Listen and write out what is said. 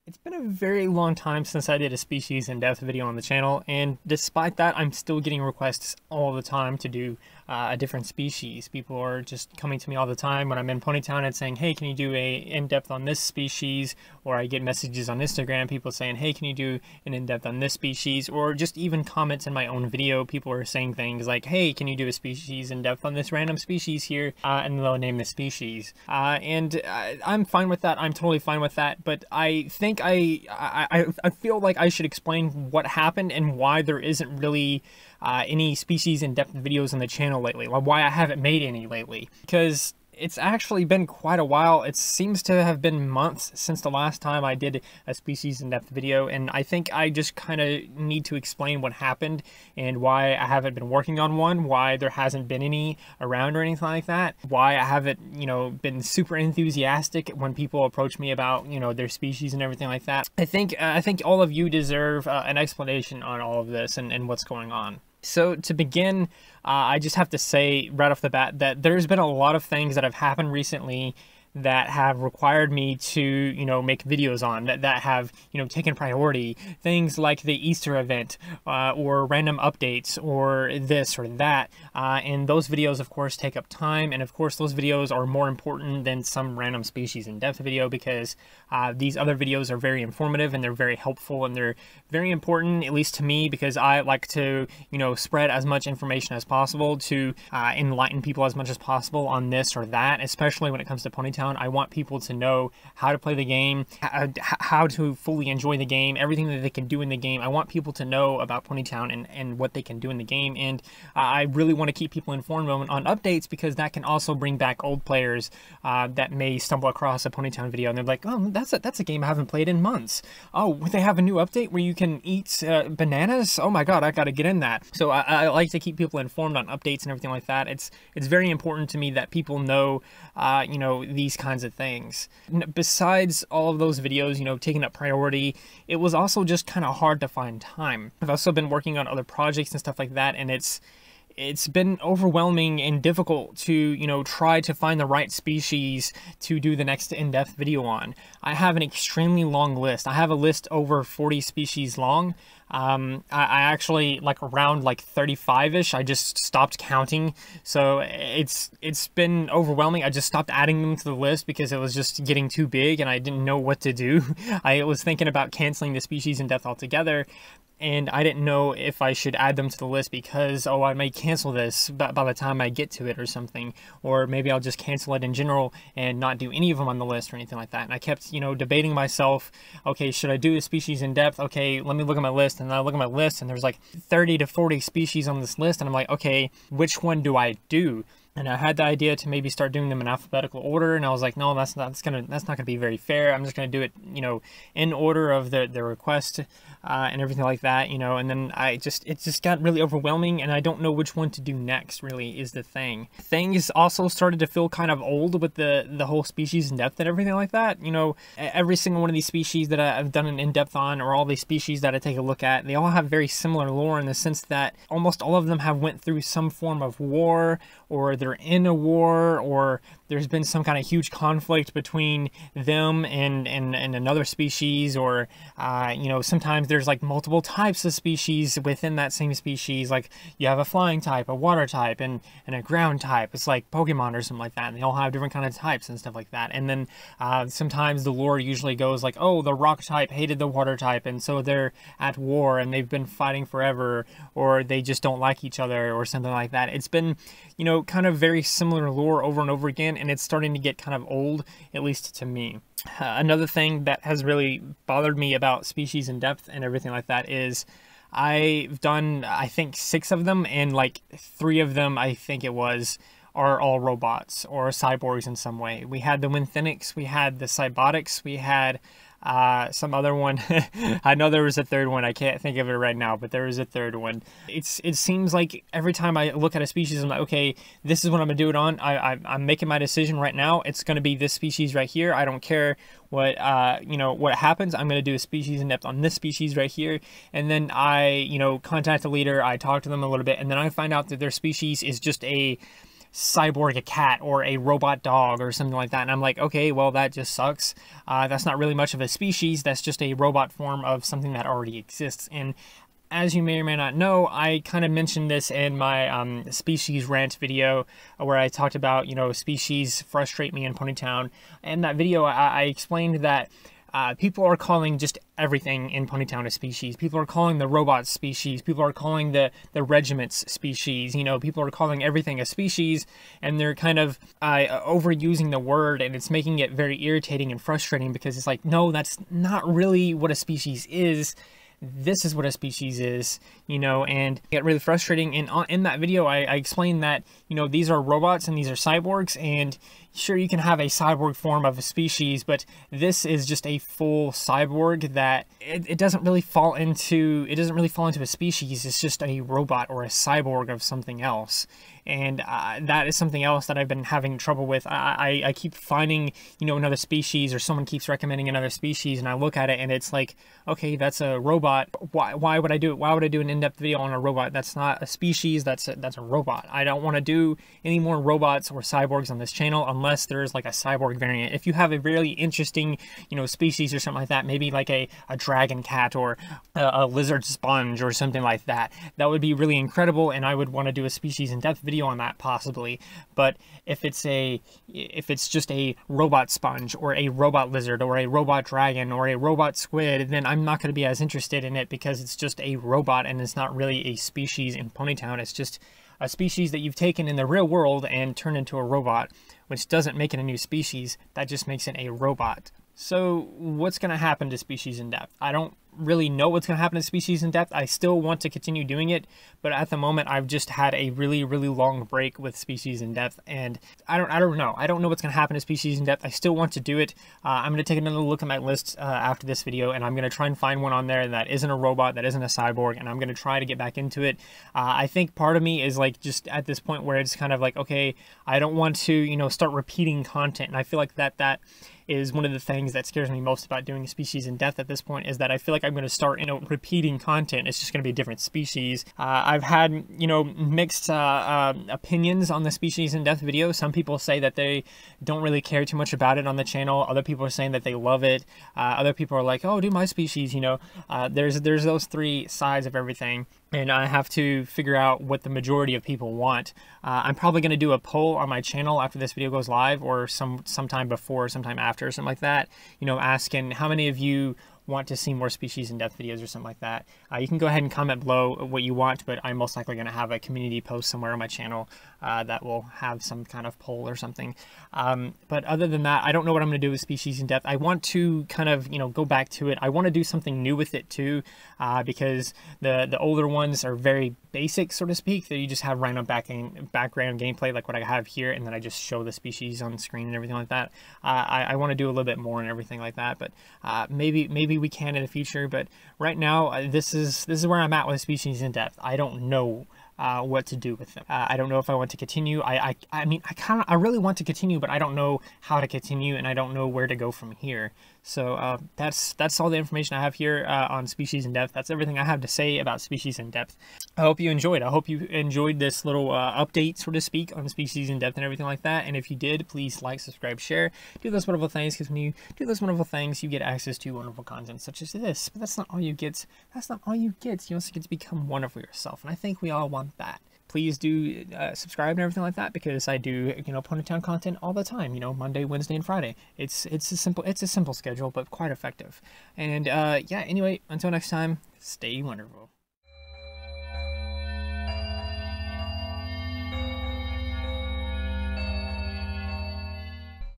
It's been a very long time since I did a species in-depth video on the channel, and despite that, I'm still getting requests all the time to do a different species. People are just coming to me all the time when I'm in Ponytown and saying, hey, can you do a in-depth on this species? Or I get messages on Instagram, people saying, hey, can you do an in-depth on this species? Or just even comments in my own video, people are saying things like, hey, can you do a species in-depth on this random species here? And they'll name the species. I'm fine with that, I'm totally fine with that, but I think I feel like I should explain what happened and why there isn't really any species in-depth videos on the channel lately, like why I haven't made any lately, because it's actually been quite a while. It seems to have been months since the last time I did a species in-depth video, and I think I just kind of need to explain what happened and why I haven't been working on one, why there hasn't been any around or anything like that, why I haven't, been super enthusiastic when people approach me about, their species and everything like that. I think all of you deserve an explanation on all of this and what's going on. So to begin, I just have to say right off the bat that there's been a lot of things that have happened recently that have required me to, make videos on, that have, taken priority. Things like the Easter event, or random updates, or this or that. And those videos, of course, take up time. And of course, those videos are more important than some random species in-depth video, because these other videos are very informative and they're very helpful and they're very important, at least to me, because I like to, spread as much information as possible to enlighten people as much as possible on this or that, especially when it comes to Ponytown. I want people to know how to play the game, how to fully enjoy the game, everything that they can do in the game. I want people to know about Ponytown and what they can do in the game, and I really want to keep people informed on updates, because that can also bring back old players that may stumble across a Ponytown video and they're like, oh, that's a game I haven't played in months. Oh, they have a new update where you can eat bananas? Oh my god, I gotta get in that. So I like to keep people informed on updates and everything like that. It's very important to me that people know, these kinds of things. Besides all of those videos, taking up priority, it was also just kind of hard to find time. I've also been working on other projects and stuff like that, and it's been overwhelming and difficult to, try to find the right species to do the next in-depth video on. I have an extremely long list. I have a list over 40 species long. I actually, around 35-ish, I just stopped counting. So it's been overwhelming. I just stopped adding them to the list because it was just getting too big and I didn't know what to do. I was thinking about canceling the species in-depth altogether, and I didn't know if I should add them to the list because, oh, I may cancel this by the time I get to it or something. Or maybe I'll just cancel it in general and not do any of them on the list or anything like that. And I kept, debating myself, okay, should I do a species in depth? Okay, let me look at my list. And I look at my list and there's 30 to 40 species on this list. And I'm like, okay, which one do I do? And I had the idea to maybe start doing them in alphabetical order, and I was like, no, that's not gonna be very fair. I'm just gonna do it, in order of the request and everything like that, and then it just got really overwhelming, and I don't know which one to do next, really, is the thing. Things also started to feel kind of old with the whole species in depth and everything like that. Every single one of these species that I've done an in-depth on, or all these species that I take a look at, they all have very similar lore in the sense that almost all of them have went through some form of war, or they're in a war, or there's been some kind of huge conflict between them and another species, or sometimes there's multiple types of species within that same species. Like you have a flying type, a water type, and a ground type. It's like Pokemon or something like that, and they all have different kind of types and stuff like that. And then sometimes the lore usually goes like, oh, the rock type hated the water type, and so they're at war and they've been fighting forever, or they just don't like each other or something like that. It's been kind of very similar lore over and over again, and it's starting to get kind of old, at least to me. Another thing that has really bothered me about species in depth and everything like that is I've done, I think, 6 of them, and 3 of them, I think it was, are all robots or cyborgs in some way. We had the Winthinics, we had the Cybotics, we had some other one. I know there was a third one. I can't think of it right now, but there was a third one. It seems like every time I look at a species, I'm like, okay, this is what I'm gonna do it on. I'm making my decision right now. It's gonna be this species right here. I don't care what what happens. I'm gonna do a species in depth on this species right here, and then I contact the leader. I talk to them a little bit, and then I find out that their species is just a cyborg a cat or a robot dog or something like that. And I'm like, okay, well, that just sucks. That's not really much of a species. That's just a robot form of something that already exists. And as you may or may not know, I kind of mentioned this in my species rant video where I talked about, you know, species frustrate me in Ponytown. In that video, I explained that people are calling just everything in Ponytown a species. People are calling the robots species. People are calling the regiments species. You know, people are calling everything a species, and they're kind of overusing the word, and it's making it very irritating and frustrating because it's like, no, that's not really what a species is. This is what a species is, you know, and it got really frustrating. And in that video, I explained that, you know, these are robots and these are cyborgs, and sure, you can have a cyborg form of a species, but this is just a full cyborg that it doesn't really fall into, a species. It's just a robot or a cyborg of something else. And that is something else that I've been having trouble with. I keep finding, you know, another species, or someone keeps recommending another species, and I look at it and it's like, okay, that's a robot. Why would I do it? Why would I do an in-depth video on a robot? That's not a species, that's a robot. I don't want to do any more robots or cyborgs on this channel unless there's like a cyborg variant. If you have a really interesting, you know, species or something like that, maybe like a dragon cat or a lizard sponge or something like that, that would be really incredible, and I would want to do a species in-depth video on that possibly. But if it's just a robot sponge or a robot lizard or a robot dragon or a robot squid, then I'm not going to be as interested in it because it's just a robot and it's not really a species in Ponytown. It's just a species that you've taken in the real world and turned into a robot, which doesn't make it a new species. That just makes it a robot. So what's going to happen to species in depth? I don't really know what's going to happen to species in depth. I still want to continue doing it, but at the moment I've just had a really long break with species in depth, and I don't know. I don't know what's going to happen to species in depth. I still want to do it. I'm going to take another look at my list after this video, and I'm going to try and find one on there that isn't a robot, that isn't a cyborg, and I'm going to try to get back into it. I think part of me is like just at this point where it's kind of like, okay, I don't want to, you know, start repeating content, and I feel like that is one of the things that scares me most about doing species in depth at this point, is that I feel like I'm going to start, you know, repeating content. It's just going to be a different species. I've had, you know, mixed opinions on the species in depth video. Some people say that they don't really care too much about it on the channel. Other people are saying that they love it. Other people are like, oh, do my species, you know. There's those three sides of everything, and I have to figure out what the majority of people want. I'm probably going to do a poll on my channel after this video goes live, or sometime before, sometime after, or something like that, you know, asking how many of you want to see more species in depth videos or something like that. You can go ahead and comment below what you want, but I'm most likely going to have a community post somewhere on my channel that will have some kind of poll or something. But other than that, I don't know what I'm going to do with species in depth. I want to kind of, you know, go back to it. I want to do something new with it too, because the older ones are very basic, so to speak, that you just have random background gameplay like what I have here, and then I just show the species on the screen and everything like that. I want to do a little bit more and everything like that, but maybe we can in the future. But right now, this is where I'm at with species in depth. I don't know what to do with them. I don't know if I want to continue. I mean, I really want to continue, but I don't know how to continue, and I don't know where to go from here. So that's all the information I have here on species in depth. That's everything I have to say about species in depth. I hope you enjoyed. I hope you enjoyed this little update, so to speak, on species in depth and everything like that. And if you did, please like, subscribe, share, do those wonderful things, because when you do those wonderful things, you get access to wonderful content such as this. But that's not all you get. That's not all you get. You also get to become wonderful yourself, and I think we all want that. Please do subscribe and everything like that, because I do, you know, Ponytown content all the time, you know, Monday, Wednesday, and Friday. It's a simple schedule, but quite effective. And yeah, anyway, until next time, stay wonderful.